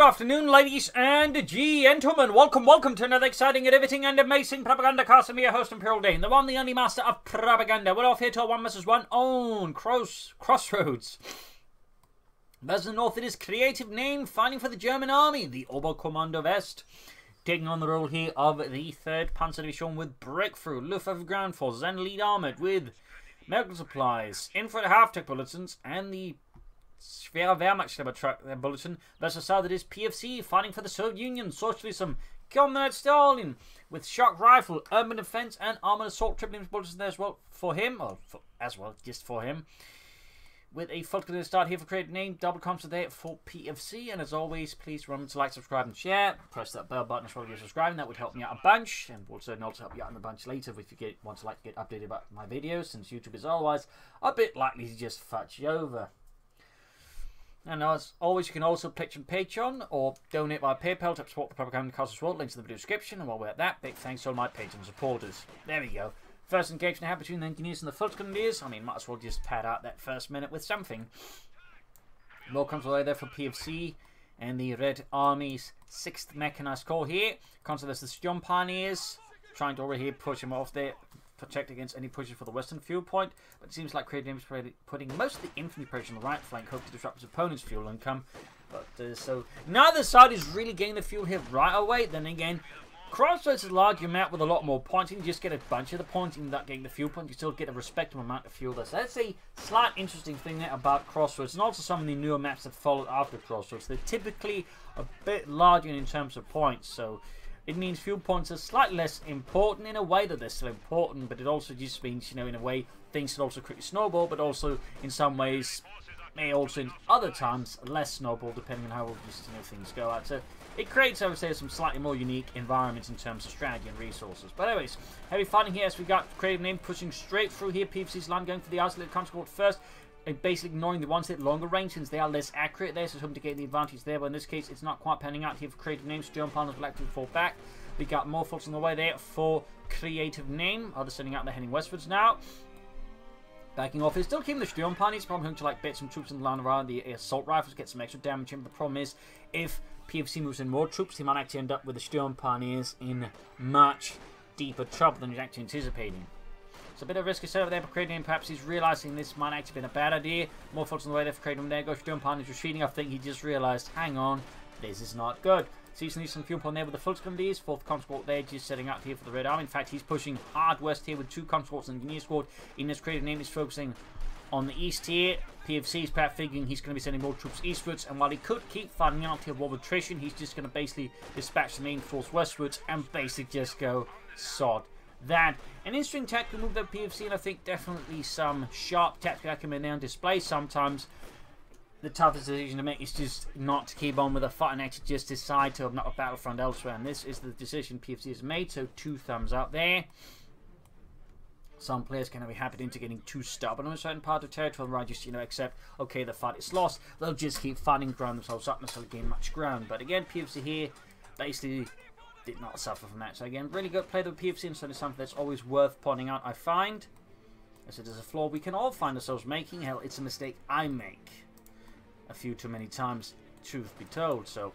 afternoon, ladies and gentlemen. Welcome to another exciting, riveting, and amazing Propagandacaster. I'm your host, Imperial Dane, the one, the only master of propaganda. We're off here to a 1 vs 1 on Crossroads. As the North, it is Creativename fighting for the German army, the Oberkommando West, taking on the role here of the 3rd Panzer Division with Breakthrough, Luftwaffe Ground Forces, and Lead Armored with medical supplies, infantry half-tech bulletins, and the Schwere Wehrmachtschreiber truck bulletin versus south, it is PFC fighting for the Soviet Union, Socialism, Comrade Stalin with shock rifle, urban defense, and armored assault triple bulletins there as well for him, just for him. With a full to start here for Creativename, double comps there for PFC, and as always, please remember to like, subscribe, and share. Press that bell button as well as you're subscribing. That would help me out a bunch, and will certainly also help you out in a bunch later if you want to get updated about my videos, since YouTube is otherwise a bit likely to just fudge you over. And as always, you can also pledge on Patreon or donate via PayPal to support the Propagandacaster as well. Links in the video description. And while we're at that, big thanks to all my Patreon supporters. There we go. First engagement I have between the engineers and the Fultgrenadiers. I mean, might as well just pad out that first minute with something. More comes away there for PFC and the Red Army's 6th Mechanized Corps here. Comes with the Sturm Pioneers, trying to already push him off there, protect against any pushes for the western fuel point, but it seems like Creativname is putting most of the infantry pressure on the right flank, hope to disrupt his opponent's fuel income. But so neither side is really getting the fuel here right away. Then again, Crossroads is a larger map with a lot more points. You can just get a bunch of the points without getting the fuel point. You still get a respectable amount of fuel there. So that's a slight interesting thing there about Crossroads, and also some of the newer maps that followed after Crossroads. They're typically a bit larger in terms of points, so it means fuel points are slightly less important in a way that they're still important, but it also just means, you know, in a way, things can also quickly snowball, but also in some ways, may also in other times, less snowball, depending on how just, you know, things go out. So it creates, I would say, some slightly more unique environments in terms of strategy and resources. But anyways, heavy fighting here as we got Creativename pushing straight through here. PFC's line going for the isolated conscript first, and basically ignoring the ones at longer range since they are less accurate there, so hoping to gain the advantage there. But in this case, it's not quite panning out here for Creativename. Sturm Pioneers will actually fall back. We got more folks on the way there for Creativename. Others sending out, they're heading westwards now. Backing off is still keeping the Sturm Pioneers. Probably going to like bait some troops in the line around the assault rifles, get some extra damage in. But the problem is, if PFC moves in more troops, he might actually end up with the Sturm Pioneers in much deeper trouble than he's actually anticipating. So a bit of risky setup there for Creativename. Perhaps he's realizing this might actually been a bad idea. More folks on the way there for Creativename. There goes Sturm Pioneers retreating. I think he just realized, hang on, this is not good. So he's some fuel point there with the Fultgrenadiers. 4th conscript there, just setting out here for the Red Army. In fact, he's pushing hard west here with 2 conscripts and engineer squad. In this Creativename is focusing on the east here. PFC is perhaps figuring he's going to be sending more troops eastwards, and while he could keep fighting out here with attrition, he's just going to basically dispatch the main force westwards and basically just go sod that. An interesting tactical move there, PFC, and I think definitely some sharp tactical acumen there on display. Sometimes the toughest decision to make is just not to keep on with a fight and actually just decide to open up a battlefront elsewhere, and this is the decision PFC has made, so 2 thumbs up there. Some players can be happy into getting too stubborn on a certain part of the territory, right? Just, you know, accept, okay, the fight is lost. They'll just keep fighting, grind themselves up, until they gain much ground. But again, PFC here basically did not suffer from that. So again, really good play with PFC, and certainly something that's always worth pointing out, I find. As it is a flaw we can all find ourselves making. Hell, it's a mistake I make a few too many times, truth be told. So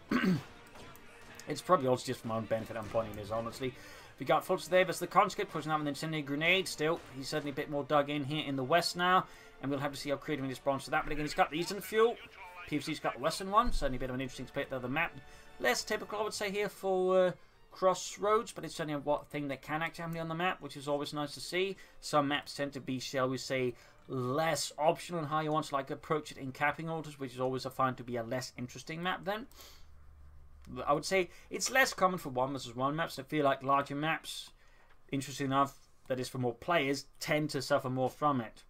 it's probably also just for my own benefit I'm pointing this, honestly. We got Fultz there, but the conscript pushing out an incendiary grenade. Still, he's certainly a bit more dug in here in the west now, and we'll have to see how Creativname responds to that. But again, he's got the eastern fuel. PFC's got the western one. Certainly a bit of an interesting split there of the map. Less typical, I would say, here for Crossroads, but it's certainly a thing that can actually happen on the map, which is always nice to see. Some maps tend to be, shall we say, less optional in how you want to like approach it in capping orders, which is always I find to be a less interesting map then. I would say it's less common for 1 vs 1 maps. I feel like larger maps, interesting enough, that is for more players, tend to suffer more from it.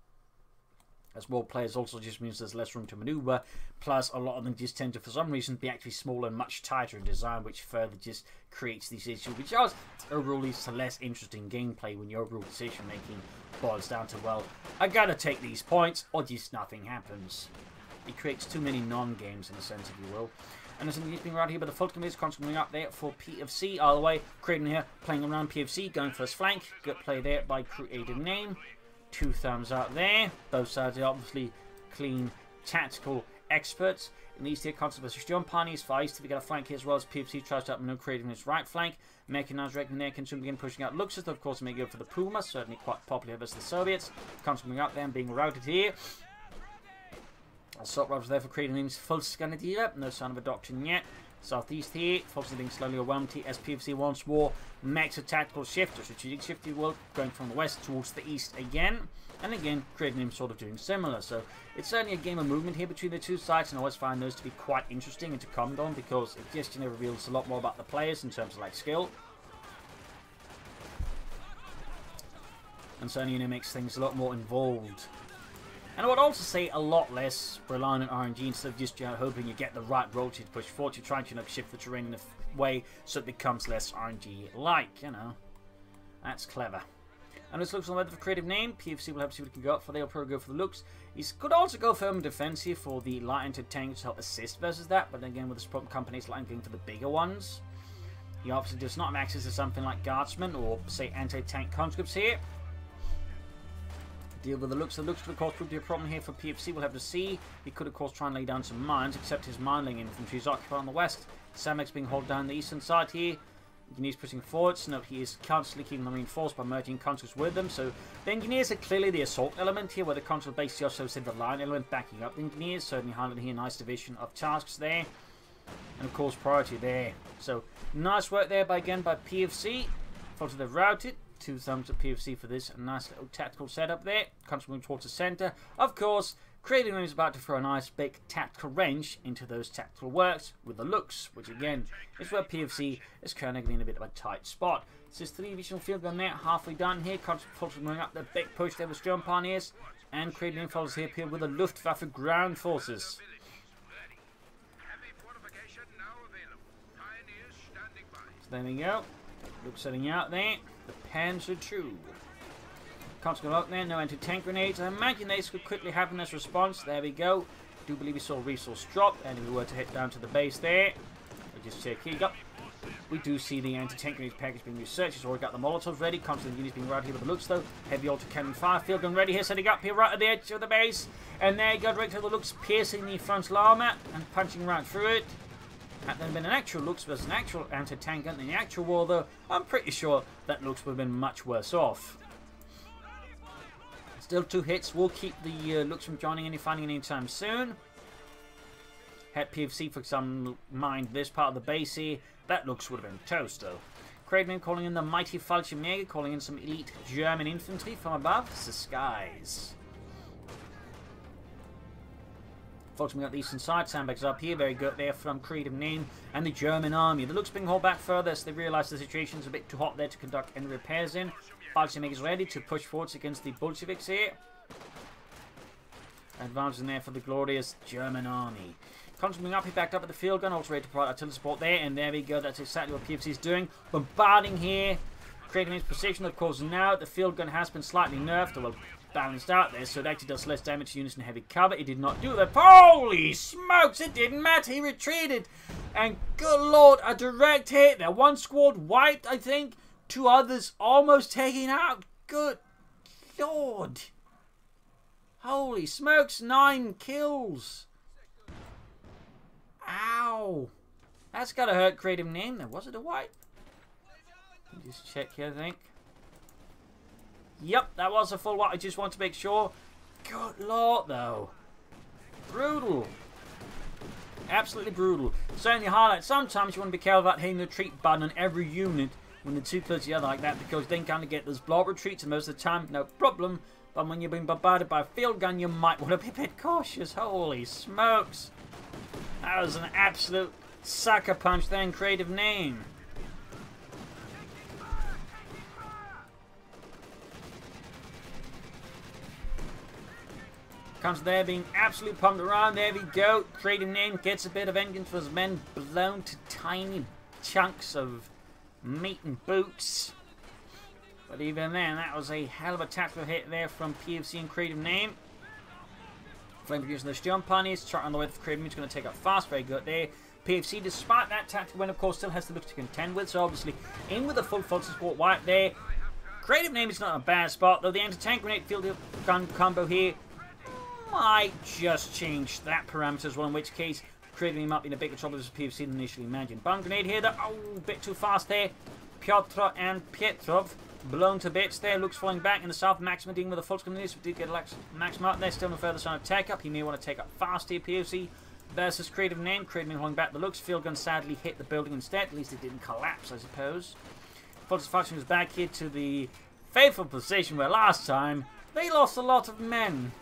As more players also just means there's less room to maneuver, plus a lot of them just tend to, for some reason, be actually smaller and much tighter in design, which further just creates these issues, which overall leads to less interesting gameplay when your overall decision making boils down to, well, I gotta take these points, or just nothing happens. It creates too many non-games in a sense, if you will. And there's something right here, but the Fultgrenadiers constantly up there for PFC all the way. Creating here, playing around PFC, going first flank. Good play there by Creativename. 2 thumbs up there. Both sides are obviously clean tactical experts. In the east here, Consul versus jump on east. Far east, we get a flank here as well as PFC tries to up creating his right flank. Mechanized Reckoning there can soon begin pushing out Luxus, of course, may go for the Puma, certainly quite popular versus the Soviets. Consul coming up there and being routed here. Assault Rifles there for Creativename's full Scandinavia, no sign of a doctrine yet. Southeast here, forces being slowly overwhelmed here as PFC once more makes a tactical shift, a strategic shift, if you will, going from the west towards the east again. And again, Creativname sort of doing similar. So it's certainly a game of movement here between the two sides, and I always find those to be quite interesting and to comment on because it just reveals a lot more about the players in terms of like skill. And certainly makes things a lot more involved. And I would also say a lot less reliant on RNG instead of just hoping you get the right rotate to push forward. You're trying to shift the terrain in a way so it becomes less RNG-like, you know. That's clever. And this looks on the weather for Creativname. PFC will have to see what he can go up for. They'll probably go for the looks. He could also go firm defense here for the light anti-tank to help assist versus that. But then again, with the Sprint companies, like going for the bigger ones. He obviously does not have access to something like Guardsmen or, say, anti-tank conscripts here. Deal with the looks. The looks, of course, would be a problem here for PFC. We'll have to see. He could, of course, try and lay down some mines, except his mine-laying infantry is occupied on the west. Samex being held down the eastern side here. Engineers pushing forwards. Note he is constantly keeping them reinforced by merging conscripts with them. So the engineers are clearly the assault element here, where the conscript basically also said the line element backing up the engineers. Certainly highlighting here, nice division of tasks there. And of course, priority there. So nice work there by PFC. Folks they've routed. 2 thumbs at PFC for this. A nice little tactical setup there. Conscript moving towards the center. Of course, Creativname is about to throw a nice big tactical wrench into those tactical works with the looks, which again is where PFC is currently in a bit of a tight spot. This is 3 additional field gun there, halfway done here. Conscript moving up the big push there with jump on ears, and Creativname follows here with the Luftwaffe ground forces. So there we go. Looks setting out there. The Panzer II. Can't go out there, no anti-tank grenades. I imagine they could quickly happen as response. There we go. Do believe we saw a resource drop, and if we were to head down to the base there, we'll just check here. Yep. We do see the anti-tank grenades package being researched. It's already got the Molotovs ready. Constant units being routed here with the looks though. Heavy auto-cannon fire. Field gun ready here, setting up here right at the edge of the base. And there you go, right to the looks, piercing the frontal armor and punching right through it. Had there been an actual looks versus an actual anti-tank gun in the actual war though, I'm pretty sure that looks would have been much worse off. Still 2 hits. We'll keep the looks from joining any fighting anytime soon. Had PFC for some mind this part of the base here. That looks would have been toast though. Creativname calling in the mighty Fallschirmjäger, calling in some elite German infantry from above the skies. Focusing at the eastern side, sandbags up here, very good there from Creativname and the German army. The looks being hauled back further as they realise the situation's a bit too hot there to conduct any repairs in. Fallschirmjäger is ready to push forwards against the Bolsheviks here. Advancing there for the glorious German army. Coming up, he backed up at the field gun, also ready to provide artillery support there, and there we go, that's exactly what PFC is doing. Bombarding here, Creativename's position, of course, now the field gun has been slightly nerfed, or well, balanced out there, so it actually does less damage to units in heavy cover. It did not do that. Holy smokes, it didn't matter, he retreated. And good lord, a direct hit there. 1 squad wiped, I think. 2 others almost taken out. Good lord. Holy smokes, 9 kills. Ow. That's gotta hurt Creativname there. Was it a wipe? Just check here, I think. Yep, that was a full wipe. I just want to make sure. Good lord, though. Brutal. Absolutely brutal. Certainly highlight. Sometimes you want to be careful about hitting the retreat button on every unit when they're too close to the other like that, because then kind of get those block retreats, and most of the time, no problem. But when you're being bombarded by a field gun, you might want to be a bit cautious. Holy smokes. That was an absolute sucker punch then, Creativname. Comes there being absolutely pumped around. There we go. Creativname gets a bit of vengeance for his men blown to tiny chunks of meat and boots. But even then, that was a hell of a tactical hit there from PFC and Creativname. Flame producing those jump ponies. Chart on the way for Creativname is going to take up fast. Very good there. PFC, despite that tactical win, of course, still has the looks to contend with. So obviously, in with a full Fulton squad wipe there. Creativname is not a bad spot, though the anti-tank grenade field gun combo here might just change that parameter as well, in which case Creativname might be in a bigger trouble as PFC than initially imagined. Bomb grenade here, though. Oh, a bit too fast there. Piotr and Pietrov blown to bits there. Looks falling back in the south. Maxima dealing with the full communities. We did get Maxima out there. Still no further sign of take up. He may want to take up fast here. PFC versus Creativname. Creativname holding back the looks. Field gun sadly hit the building instead. At least it didn't collapse, I suppose. Fulton's faction was back here to the faithful position where last time they lost a lot of men.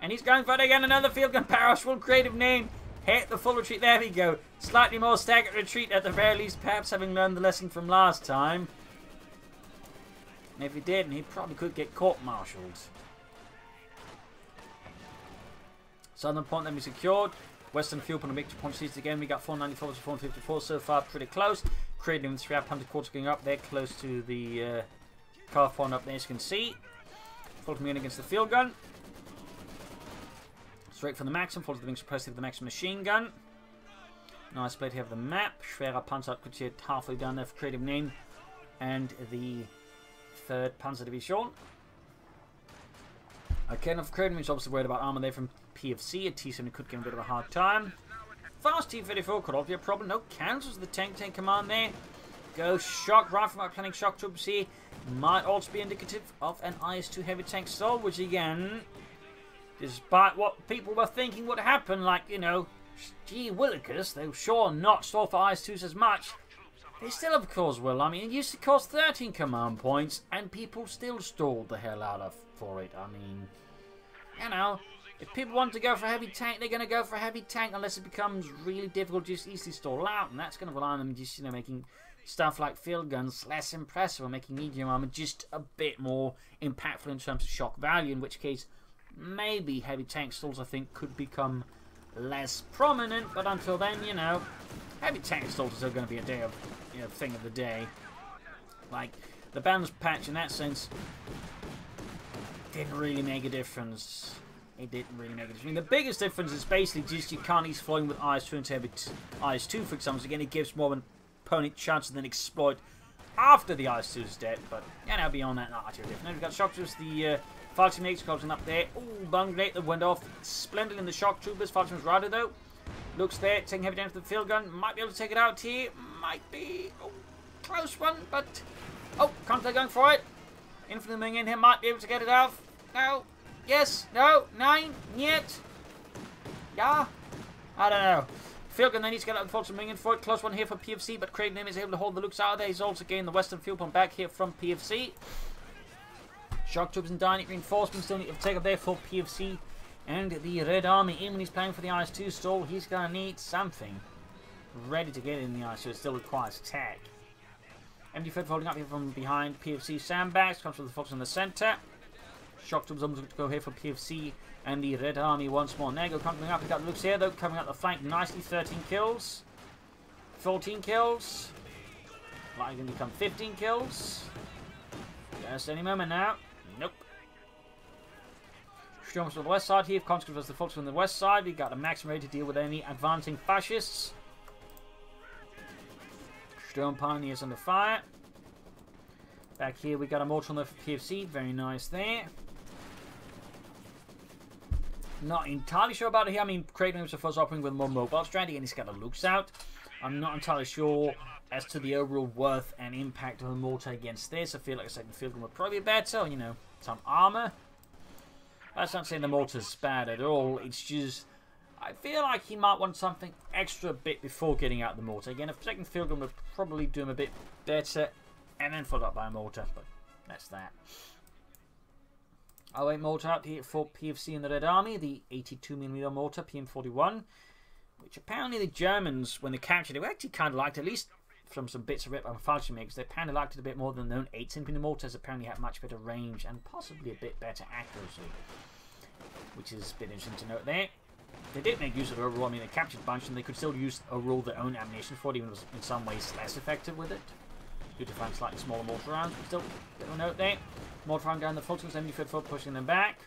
And he's going for it again. Another field gun barrage. Full Creativname. Hit the full retreat. There we go. Slightly more staggered retreat at the very least. Perhaps having learned the lesson from last time. And if he didn't, he probably could get court-martialed. Southern point then we secured. Western fuel point to make 2 point seats again. We got 494 to 454 so far. Pretty close. Creating 300 quarters going up there. Close to the carve point up there as you can see. Fulton in against the field gun. Straight from the Maxim, follows the being suppressive of the Maxim machine gun. Nice plate here of the map. Schwerer Panzer Kutschet halfway down there for Creativname. And the 3rd Panzer Division. Okay, enough for Creativname. He's obviously worried about armor there from PFC. A T-70 could give him a bit of a hard time. Fast T-34 could all be a problem. No cancels the tank command there. Go shock rifle by planning shock troops here. Might also be indicative of an IS-2 heavy tank stall, which again, despite what people were thinking would happen, like, you know, gee willikers, they were sure not stall for IS-2s as much. They still, of course, will. I mean, it used to cost 13 command points, and people still stalled the hell out of for it. I mean, you know, if people want to go for a heavy tank, they're going to go for a heavy tank unless it becomes really difficult to just easily stall out, and that's going to rely on them just, you know, making stuff like field guns less impressive, or making medium armor just a bit more impactful in terms of shock value, in which case maybe heavy tank stalls, I think, could become less prominent, but until then, you know, heavy tank stalls are still going to be a thing of the day. Like, the balance patch in that sense didn't really make a difference. It didn't really make a difference. I mean, the biggest difference is basically just you can't use flowing with IS-2 into IS-2, for example. So again, it gives more of an opponent chance to then exploit after the IS-2 is dead, but, you know, beyond that, not much of a difference. Then we've got shock troopers, the Falcon makes closing up there. Ooh, bomb grenade that went off. Splendid in the shock troopers. Falcon's rider, though. Looks there, taking heavy damage to the field gun. Might be able to take it out here. Might be. Oh, close one, but. Oh, Conte going for it. Infantry moving in here. Might be able to get it out. No. Yes. No. 9. Yet. Yeah. I don't know. Field gun then needs to get out the Falcon moving in for it. Close one here for PFC, but Creativname is able to hold the looks out there. He's also gained the Western field point back here from PFC. Shock troops and dynamic reinforcements still need to take up there for PFC and the Red Army. Even when he's playing for the IS-2 stall, he's going to need something ready to get in the IS-2. It still requires tech. MD Fed holding up here from behind PFC sandbags. Comes from the Fox in the centre. Shock troops almost to go here for PFC and the Red Army once more. Nego coming up. We've got the looks here though. Coming up the flank nicely. 13 kills. 14 kills. Likely going to become 15 kills. Just any moment now. Nope. Storms to the west side here. Conscript was the folks on the west side. We got a Maxim ready to deal with any advancing fascists. Storm Pioneers under fire. Back here we got a mortar on the PFC. Very nice there. Not entirely sure about it here. I mean, Creativname was first operating with more mobile strategy and he's got the looks out. I'm not entirely sure as to the overall worth and impact of a mortar against this. I feel like a second field gun would probably be better, you know, some armor. That's not saying the mortar's bad at all. It's just, I feel like he might want something extra bit before getting out the mortar. Again, a second field gun would probably do him a bit better, and then followed up by a mortar, but that's that. 08 mortar out here for PFC and the Red Army, the 82mm mortar, PM41, which apparently the Germans, when they captured it, were actually kind of liked, at least from some bits of it on Falcon makers, they apparently liked it a bit more than their own 8cm mortars. Apparently had much better range and possibly a bit better accuracy, which is a bit interesting to note there. They did make use of overall. I mean, they captured a bunch and they could still use overall their own ammunition for it, even was in some ways less effective with it, due to find slightly smaller mortar rounds. But still, bit of a note there. Mortar round down the Fultons, 70-foot pushing them back.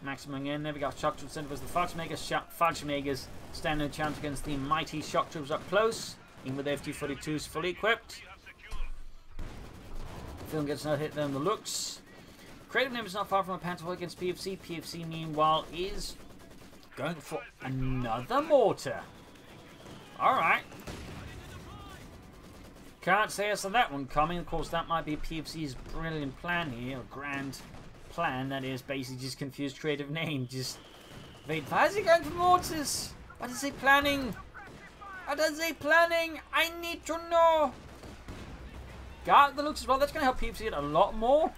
Maximum in there. We got shock troops in for the Fallschirmjägers standing a chance against the mighty shock troops up close, even with the FT-42s fully equipped. Film gets another hit there on the looks. Creativname is not far from a panzer against PFC. PFC, meanwhile, is going for another mortar. Alright. Can't say I saw that one coming. Of course, that might be PFC's brilliant plan here, or grand plan. That is basically just confused Creativename. Just, wait, why is he going for mortars? What is he planning? What is he planning? I need to know. Got the looks as well. That's going to help PFC it a lot more.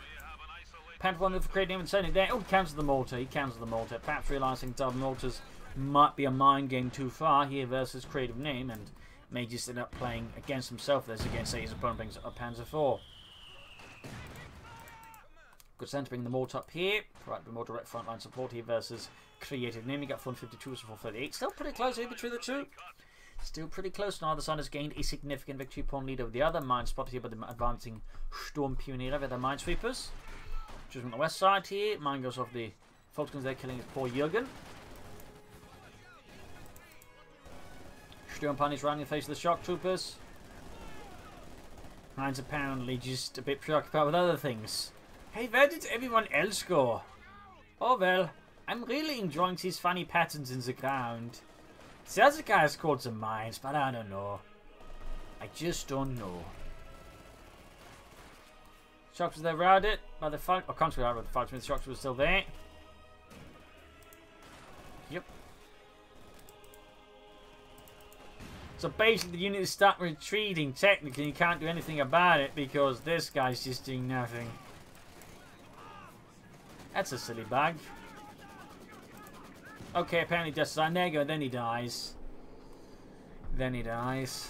Panther for Creativename and sending there. Oh, he cancels the mortar. He cancels the mortar. Perhaps realizing double mortars might be a mind game too far here versus Creativename, and may just end up playing against himself. There's against, say, his opponent brings a Panzer IV. Good sense to bring the mortar up here. Right, more direct frontline support here versus Creativename. He got 452 versus 438. Still pretty close here between the two. Still pretty close. Neither side has gained a significant victory point lead over the other. Mine spotted here by the advancing Sturmpioneer with the minesweepers. Just on the west side here. Mine goes off the Volksguns there, killing his poor Jürgen. Sturmpioneer's right in the face of the shock troopers. Mine's apparently just a bit preoccupied with other things. Hey, where did everyone else go? Oh well, I'm really enjoying these funny patterns in the ground. The other guys called some mines, but I don't know. I just don't know. Shocks was there routed by the Falk. Or contrary routed by the Falks, but the Shocks was still there. Yep. So basically the unit is stuck retreating. Technically you can't do anything about it because this guy's just doing nothing. That's a silly bug. Okay, apparently just there you go, then he dies. Then he dies.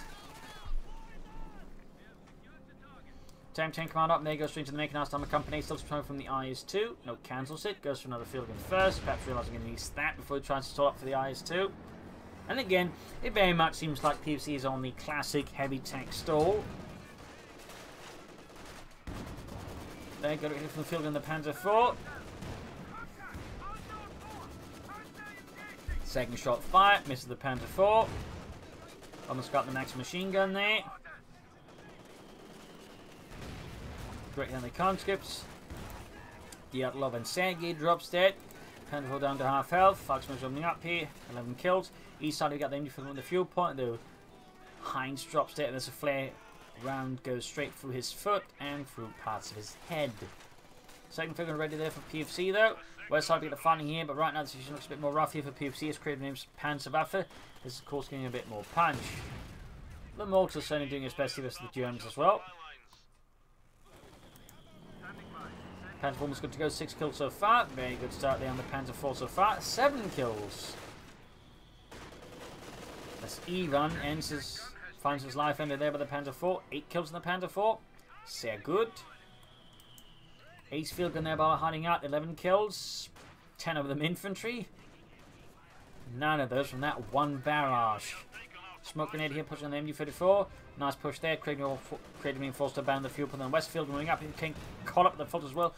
Time 10 command up, and there he goes straight to the Naked Armor Company. Still trying from the IS-2. No, cancels it. Goes for another field gun first. Perhaps realizing he needs that before he tries to stall up for the IS-2. And again, it very much seems like PFC is on the classic heavy tech stall. There, got it from the field gun, the Panzer IV. Second shot fire, misses the Panzer IV. Almost got the max machine gun there. Great on the conscripts. The Outlaw and Sergei drops dead. Panzer IV down to half health. Foxman's running up here. 11 kills. East side we got the infantry from the fuel point. Though Heinz drops dead. There's a flare round goes straight through his foot and through parts of his head. Second figure ready there for PFC though. West side we get the fighting here, but right now the situation looks a bit more rough here for PFC as Creativename's Panzerwaffe. This is of course getting a bit more punch. The mortar's certainly doing its best here versus the Germans as well. Panzer IV was good to go, 6 kills so far. Very good start there on the Panzer IV so far. 7 kills. As Ivan finds his life ended there by the Panzer IV. 8 kills in the Panzer IV. Sehr good. Ace field gun there by hiding out. 11 kills. 10 of them infantry. None of those from that one barrage. Smoke grenade here pushing on the MU-34. Nice push there. Creativename forced to ban the fuel pump on the Westfield moving up. He came caught up with the fault as well.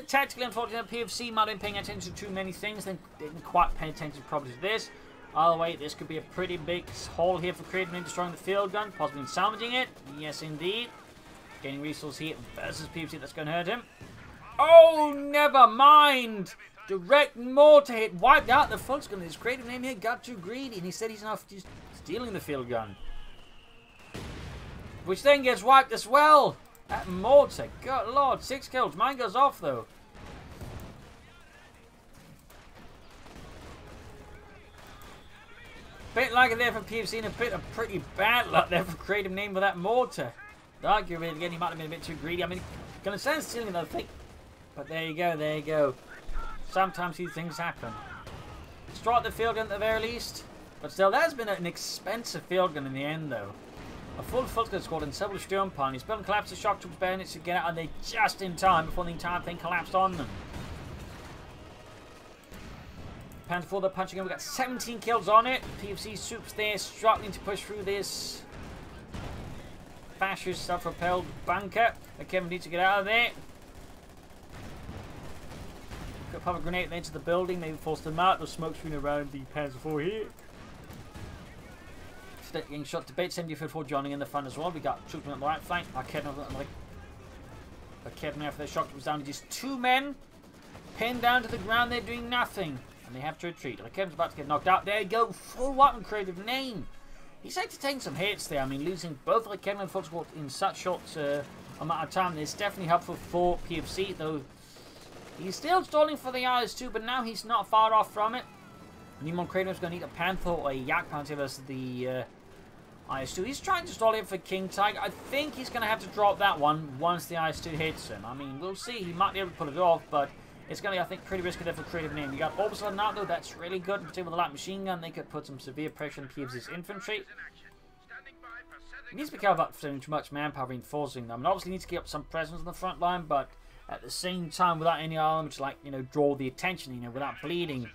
Tactically, unfortunately, PFC might have been paying attention to too many things. They didn't quite pay attention probably to this. Either way, this could be a pretty big haul here for Creativename, destroying the field gun, possibly salvaging it. Yes, indeed. Gaining resource here versus PFC. That's going to hurt him. Oh, never mind. Direct mortar hit wiped out the Volksgun. His Creativename here got too greedy, and he said he's not just stealing the field gun, which then gets wiped as well. That mortar, God lord, 6 kills. Mine goes off though. Bit like it there for PFC, and a bit of pretty bad luck there for Creativename with that mortar. Arguably again, he might have been a bit too greedy. I mean, gonna stand stealing another thing, but there you go, there you go. Sometimes these things happen. Strike the field gun at the very least. But still, that has been an expensive field gun in the end, though. A full Volksgun squad and several Sturmpioneers. Building collapse the shock troops bayonets to get out of there just in time before the entire thing collapsed on them. Panzer IV, they're punching in. We've got 17 kills on it. PFC troops there struggling to push through this fascist self-propelled bunker. But Kevin needs to get out of there. Got pop a grenade there to the building, maybe force them out. There's smoke screen around the Panzer IV here. Getting shot to bits. MU-34 joining in the fun as well. We got troops on the right flank. Kevin after the shock was down to just 2 men. Pinned down to the ground, they're doing nothing. and they have to retreat. Kev's about to get knocked out. There you go, full weapon Creativename. He's had to take some hits there. I mean, losing both Kevin and Football in such short amount of time is definitely helpful for PFC, though he's still stalling for the IS-2, but now he's not far off from it. Nimon Kratos going to need a Panther or a Yak Panther versus the IS-2. He's trying to stall it for King Tiger. I think he's going to have to drop that one once the IS-2 hits him. I mean, we'll see. He might be able to pull it off, but it's going to be, I think, pretty risky there for Creativename. You got Orbital out, though. That's really good. In particular with the light machine gun, they could put some severe pressure on PFC's infantry. He needs to be careful about too much manpower reinforcing them. And obviously needs to keep up some presence on the front line, but at the same time, without any armor to, like, you know, draw the attention, you know, without bleeding.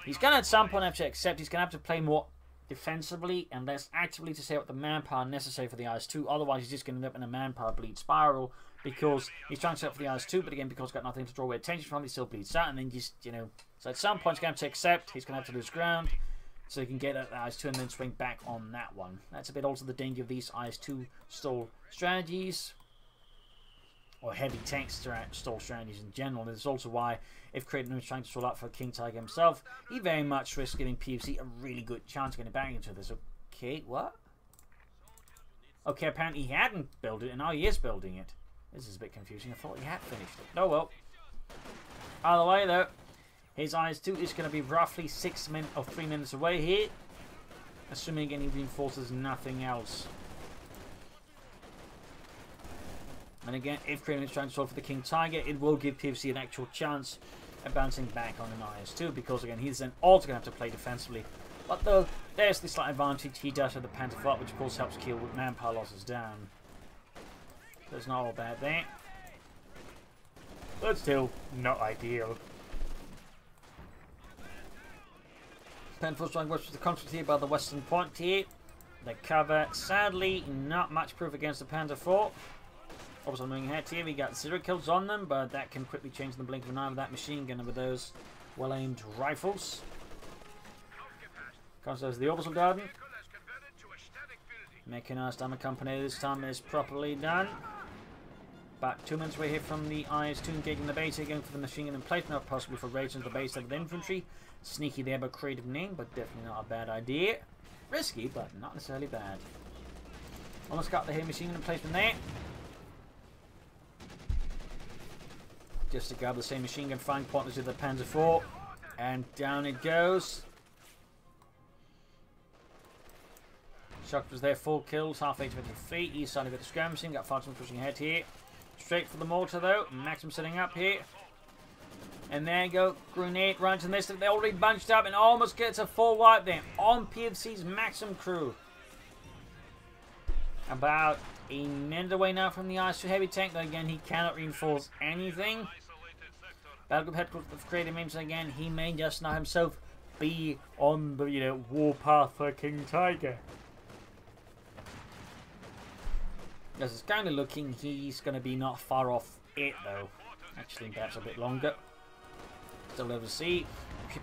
He's going to at some point have to accept he's going to have to play more defensively and less actively to save up the manpower necessary for the IS-2. Otherwise, he's just going to end up in a manpower bleed spiral because he's trying to set up for the IS-2, but again, because he's got nothing to draw away attention from, he still bleeds out, and then just, you know, so at some point he's going to have to accept he's going to have to lose ground so he can get at the IS-2 and then swing back on that one. That's a bit also the danger of these IS-2 stall strategies, or heavy tank stall strategies in general. This is also why, if Creativename is trying to stall out for King Tiger himself, he very much risks giving PFC a really good chance of getting back into this. Okay, what? Okay, apparently he hadn't built it, and now he is building it. This is a bit confusing. I thought he had finished it. Oh well. Either way, though, his IS-2 is going to be roughly 3 minutes away here, assuming again he reinforces nothing else. And again, if Creativename is trying to solve for the King Tiger, it will give PFC an actual chance at bouncing back on an IS-2, because again, he's then also going to have to play defensively. But though, there's the slight advantage, he does have the Panther, which of course helps kill with manpower losses down. So it's not all bad there. But still, not ideal. Panther strong works with the conflict here by the western point here. The cover, sadly, not much proof against the Panther 4. Obviously, moving ahead here, we got 0 kills on them, but that can quickly change in the blink of an eye with that machine gun and with those well-aimed rifles. Comes the orbital garden. Mechanized armor company this time is properly done. About 2 minutes away here from the IS-2 engaging the base here, going for the machine gun emplacement, possibly for raids into the base of the infantry. Sneaky there, but Creativename, but definitely not a bad idea. Risky, but not necessarily bad. Almost got the machine gun emplacement there. Just to grab the same machine gun, find partners with the Panzer IV, and down it goes. Shock was there, 4 kills, halfway to 50 feet. East side of it, the scram machine, got Fearsome pushing ahead here. Straight for the mortar though, Maxim setting up here. And there you go, grenade runs and this, they're already bunched up and almost gets a full wipe there on PFC's Maxim crew. About a minute away now from the IS-2 heavy tank, though again he cannot reinforce anything. Battlegroup headquarters of Creativename, again he may just now himself be on the, you know, warpath for King Tiger. As it's kind of looking, he's going to be not far off it though. Actually, perhaps a bit longer. Still over to see.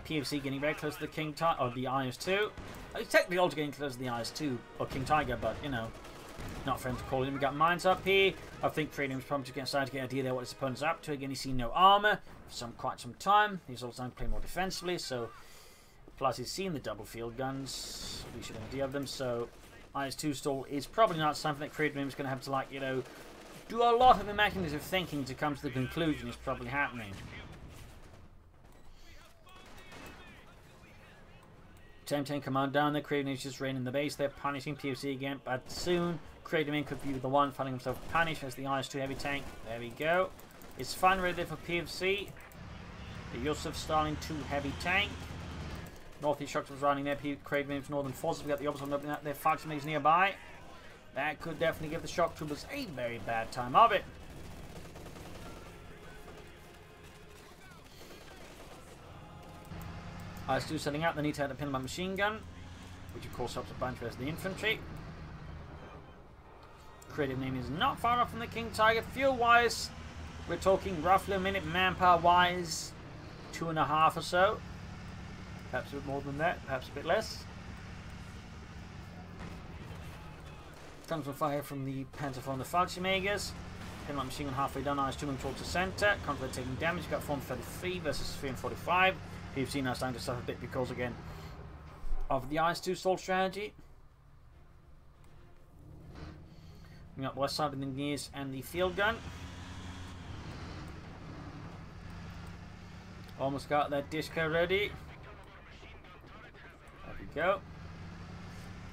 PFC getting very close to the King Tiger, or the IS-2. He's technically also getting close to the IS-2, or King Tiger, but you know, not for him to call him. We got mines up here. I think Creativename's probably starting to get an idea there what his opponent's up to. Again, he's seen no armor for quite some time. He's also starting to play more defensively, so plus he's seen the double field guns. We should have an idea of them, so IS-2 stall is probably not something that Creativename's going to have to, like, you know, do a lot of imaginative thinking to come to the conclusion is probably happening. Tempting command down there, Creativename's just raining the base there, punishing PFC again, but soon Creativename could be the one finding himself punished as the IS-2 heavy tank. There we go. It's fun right there for PFC. The Yusuf Stalin 2 heavy tank. Northeast Shock was running there, Creativename's northern forces. We got the opposite opening up there, Foxmaze nearby. That could definitely give the Shock Troopers a very bad time of it. IS-2 setting up, they need to have the pin by machine gun, which of course helps a bunch versus the infantry. Creativename is not far off from the King Tiger. Fuel-wise, we're talking roughly a minute. Manpower-wise, 2.5 or so. Perhaps a bit more than that, perhaps a bit less. Comes with fire from the Panther from the Fallschirmjägers. Pinlock machine gun halfway done, IS-2 moving towards the centre. Convoy taking damage, got 433 versus 345. PFC now starting to suffer a bit because, again, of the IS-2 stall strategy. We got the west side of the engineers and the field gun. Almost got that disco ready. There we go.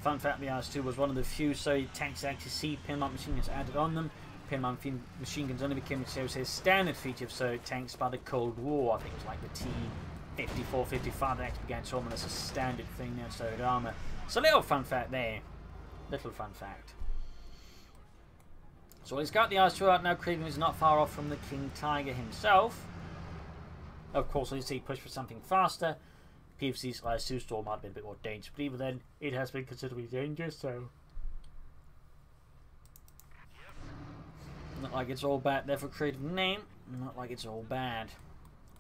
Fun fact, the IS-2 was one of the few tanks that actually see pin-mount machine guns added on them. Pin-mount machine guns only became a standard feature of tanks by the Cold War. I think it was like the T-54, 55 that actually began to show them as a standard thing now, Soviet armor. So a little fun fact there. Little fun fact. So he's got the IS-2 out now. Creativname is not far off from the King Tiger himself. Of course, when you see push for something faster, PFC's IS-2 stall might have been a bit more dangerous, but even then, it has been considerably dangerous, so... Not like it's all bad there for Creativename. Not like it's all bad.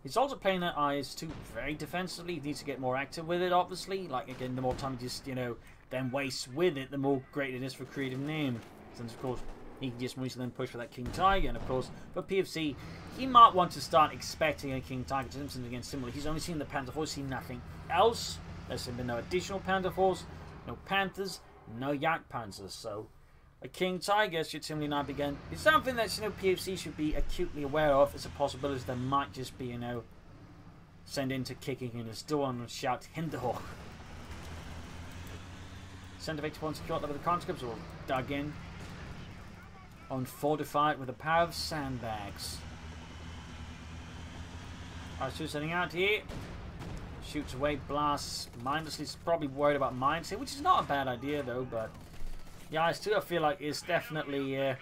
He's also playing that IS-2 very defensively. He needs to get more active with it, obviously. Like, again, the more time he just, then wastes with it, the more great it is for Creativename. Since, of course, he can just mostly then push for that King Tiger. And, of course, for PFC, he might want to start expecting a King Tiger to something again similar. He's only seen the Panther Force, seen nothing else. There's been no additional Panther Force, no Panthers, no Yak Panzers. So, a King Tiger should simply not begin. It's something that, PFC should be acutely aware of. It's a possibility that might just be, send into kicking in his door and shout, Hinterhoch. Center of 81 secured over the conscripts or dug in. Unfortified with the power of sandbags. IS-2 setting out here. Shoots away, blasts mindlessly. He's probably worried about mines here, which is not a bad idea though, but the IS-2 I feel like is definitely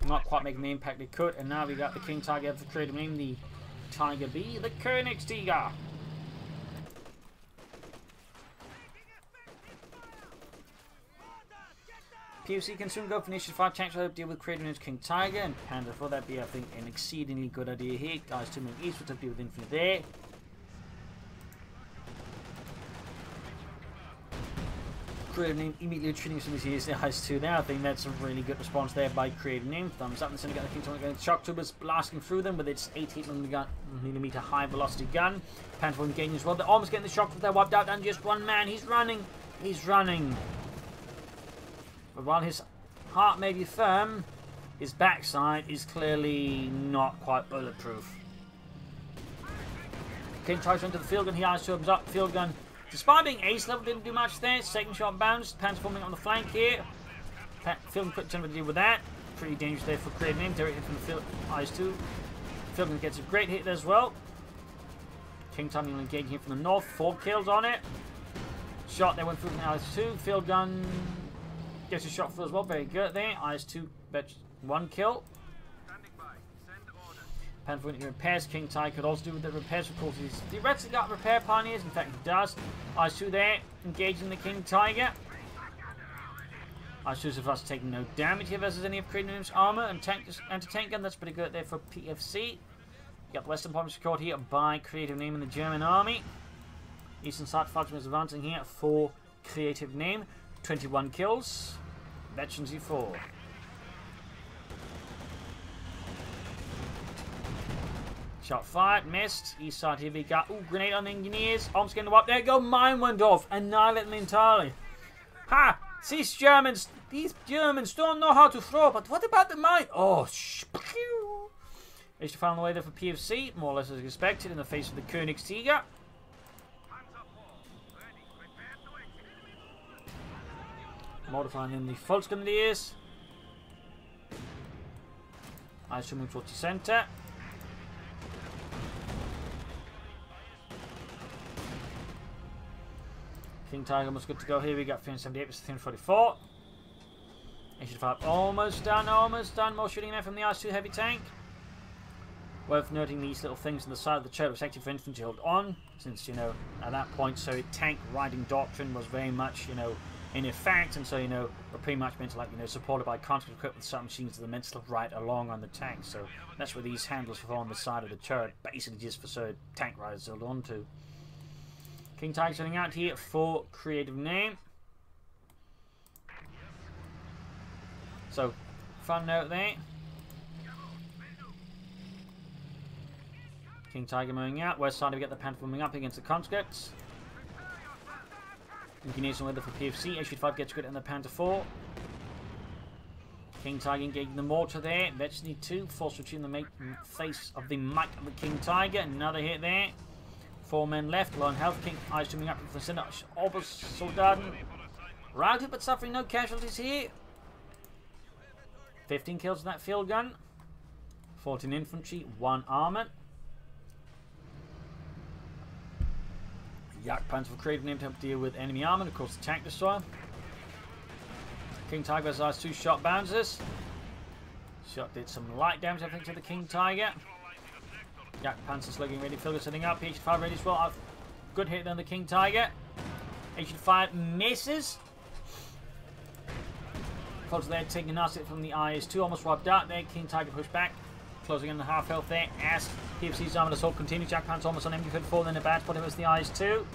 not quite making the impact it could. And now we got the King Tiger for Creativename, the Tiger B, the Königstiger. PFC can soon go for Initiative 5 tanks to deal with Creativename's King Tiger, and Panda for that be, I think, an exceedingly good idea here. Guys, to move eastward to deal with infantry there. Creativename immediately retreating as soon as he is the IS-2 there. I think that's a really good response there by Creativename. Thumbs up and sending out the King Tiger going shock troopers, blasting through them with its 88mm high velocity gun. Panda for engaging as well. They're almost getting the shock troopers there wiped out, and just one man. He's running. He's running. But while his heart may be firm, his backside is clearly not quite bulletproof. King tries into the field gun. He opens up. Field gun, despite being ace level, didn't do much there. Second shot bounced. Pants forming on the flank here. Field gun couldn't tend to deal with that. Pretty dangerous there for Creativename. Direct hit from the field. IS-2. Field gun gets a great hit as well. King Tiger engaging here from the north. 4 kills on it. Shot there went through from IS-2. Field gun gets a shot for as well, very good there. IS-2 bet 1 kill. Panther repairs. King Tiger could also do with the repairs, of course. He's theoretically got repair pioneers, in fact he does. IS-2 there, engaging the King Tiger. IS-2 of us taking no damage here versus any of Creativename's armor and anti-tank gun. That's pretty good there for PFC. You got the western part secured here by Creativename and the German army. Eastern side faction is advancing here for Creativename. 21 kills. Veterans E4. Shot fired, missed. East side here we got. Ooh, grenade on the engineers. Almost getting the wipe. There you go. Mine went off. Annihilate them entirely. Ha! These Germans don't know how to throw, but what about the mine? Oh, pew! They should find the way there for PFC, more or less as expected in the face of the Königstiger. Modifying in the Volksgrenadiers. IS-2 move towards the center. King Tiger almost good to go here. We got 378 versus 344. H5 almost done. More shooting there from the IS-2 heavy tank. Worth noting these little things on the side of the turret was active for infantry to hold on, since, at that point, so tank riding doctrine was very much, in effect, and so, we're pretty much meant to, supported by constant equipment with submachines that are meant to ride along on the tank. So that's where these handles were on the side of the turret, basically just for tank riders to hold on to. King Tiger setting out here for Creativename. So, fun note there. King Tiger moving out. West side we get the Panther moving up against the conscripts. Inclination weather for PFC. HV5 gets good in the Panther 4. King Tiger engaging the mortar there. Eventually 2. Force retreat in the face of the might of the King Tiger. Another hit there. 4 men left. Low on health. King Eyes swimming up into the center. Obersoldaten. Routed but suffering no casualties here. 15 kills in that field gun. 14 infantry. 1 armoured. Yak Panzer for Creativename to help deal with enemy armor. Of course, the tank destroyer. King Tiger has 2 shot bouncers. Shot did some light damage, I think, to the King Tiger. Yak Panzer's looking ready. Filger setting up. HV5 ready as well. Good hit on the King Tiger. HV5 misses. Close there, taking a nasty hit from the IS-2. Almost wiped out there. King Tiger pushed back. Closing in the half health there as PFC's armor assault continues. Jack Panzer almost on MG34, then a bad spot. It was the IS-2.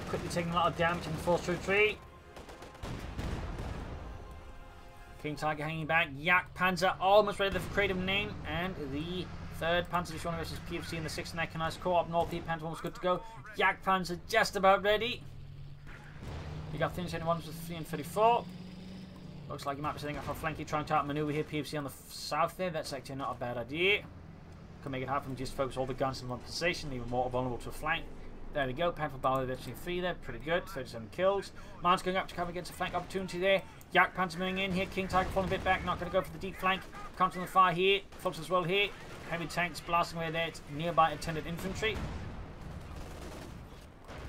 Quickly taking a lot of damage in the forced retreat. King Tiger hanging back. Yak Panzer almost ready for Creativename. And the 3rd Panzer Division versus PFC in the 6th mechanized corps up north. The Panther almost good to go. Yak Panzer just about ready. You got Thin Setting 1s with 3 and 34. Looks like he might be setting up for a flank. Trying to outmaneuver here. PFC on the south there. That's actually not a bad idea. Can make it hard for him to just focus all the guns in one position. Even more vulnerable to a flank. There we go. Panther Ballad eventually 3 there. Pretty good. 37 kills. Mines going up to cover against a flank opportunity there. Yak Panzer moving in here. King Tiger falling a bit back. Not going to go for the deep flank. Comes from the far here. Folks as well here. Heavy tanks blasting away there. It's nearby attended infantry.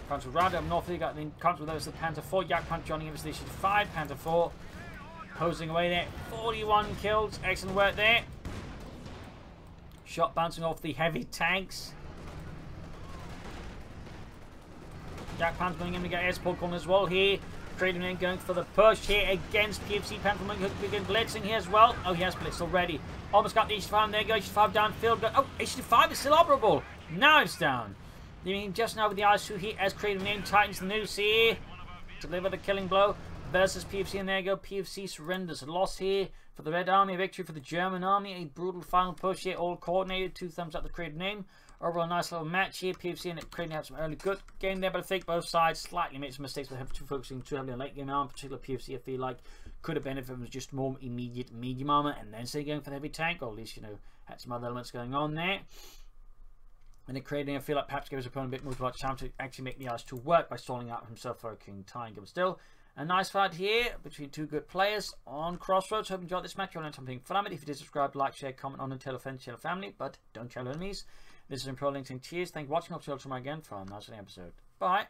Panzer round up north. You got the comes with those the Panther 4. Yak Panzer joining in Station 5. Panther 4. Posing away there. 41 kills. Excellent work there. Shot bouncing off the heavy tanks. Yak Panzer going in to get airsport corner as well here. Creativename going for the push here against PFC. Panther begin blitzing here as well. Oh, he has blitzed already. Almost got the HV5. There you go. HV5 downfield. Oh, HV5 is still operable. Now it's down. Leaving just now with the IS-2 here as Creativename tightens the noose here. Deliver the killing blow. Versus PFC, and there you go. PFC surrenders. A loss here for the Red Army, a victory for the German Army. A brutal final push here, all coordinated. 2 thumbs up the Creativename. Overall, a nice little match here. PFC and Creativename had some early good game there, but I think both sides slightly made some mistakes with focusing too heavily on late game armor. In particular, PFC, I feel like could have benefited from just more immediate medium armor, and then say going for the heavy tank, or at least, you know, had some other elements going on there. And the Creativename, I feel like perhaps gave his opponent a bit more time to actually make the IS-2 work by stalling out himself for a King Tiger, but still. A nice fight here between 2 good players on Crossroads. Hope you enjoyed this match. You learned something from it. If you did, subscribe, like, share, comment on, and tell a friend, share a family. But don't tell enemies. This is Pro Links and cheers. Thank you for watching. I'll see you tomorrow again for another episode. Bye.